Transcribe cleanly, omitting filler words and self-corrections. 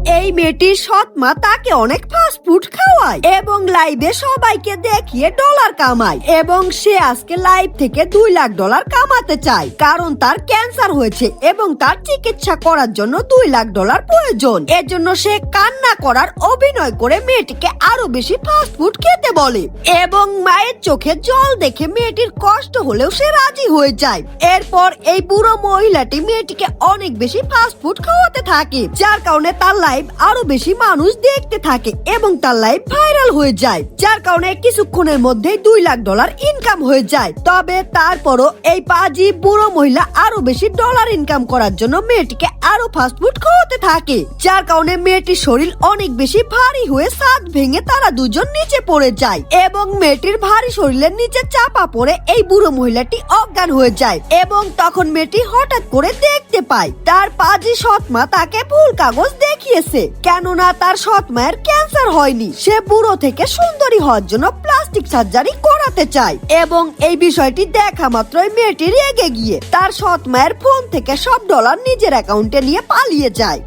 এই মেয়েটির সৎ মা তাকে অনেক ফাস্ট ফুড খাওয়ায় এবং লাইভে সবাইকে দেখিয়ে ডলার কামায় এবং সে আজকে লাইভ থেকে $2 লাখ কামাতে চায়, কারণ তার ক্যান্সার হয়েছে এবং তার চিকিৎসা করার জন্য $2 লাখ প্রয়োজন। এর জন্য সে কান্না করার অভিনয় করে মেয়েটিকে আরো বেশি ফাস্ট ফুড খেতে বলে এবং মায়ের চোখে জল দেখে মেয়েটির কষ্ট হলেও সে রাজি হয়ে যায়। এরপর এই বুড়ো মহিলাটি মেয়েটিকে অনেক বেশি ফাস্ট ফুড খাওয়াতে থাকে, যার কারণে তার লাইভ আরো বেশি মানুষ দেখতে থাকে এবং তার লাইভ ভাইরাল হয়ে যায়, যার কারণে কিছুক্ষণের মধ্যেই $2 লাখ ইনকাম হয়ে যায়। তবে তারপরও এই পাজি বুড়ো মহিলা আরো বেশি ডলার ইনকাম করার জন্য মেয়েটিকে আরো ফাস্ট ফুড খাওয়াতে থাকে, যার কারণে মেয়েটির শরীর অনেক বেশি ভারী হয়ে ছাদ ভেঙে তারা দুজন নিচে পড়ে যায় এবং মেয়েটির ভারী শরীরের নিচে চাপা পড়ে এই বুড়ো মহিলাটি অজ্ঞান হয়ে যায় এবং তখন মেয়েটি হঠাৎ করে দেখতে পায় তার পাজি সৎমা তাকে ভুল কাগজ দেখিয়েছে, কেননা তার সৎ মায়ের ক্যান্সার হয়নি, সে বুড়ো থেকে সুন্দরী হওয়ার জন্য প্লাস্টিক সার্জারি করাতে চায় এবং এই বিষয়টি দেখা মাত্রই মেয়েটি রেগে গিয়ে তার সৎ মায়ের ফোন থেকে সব ডলার নিজের অ্যাকাউন্টে নিয়ে পালিয়ে যায়।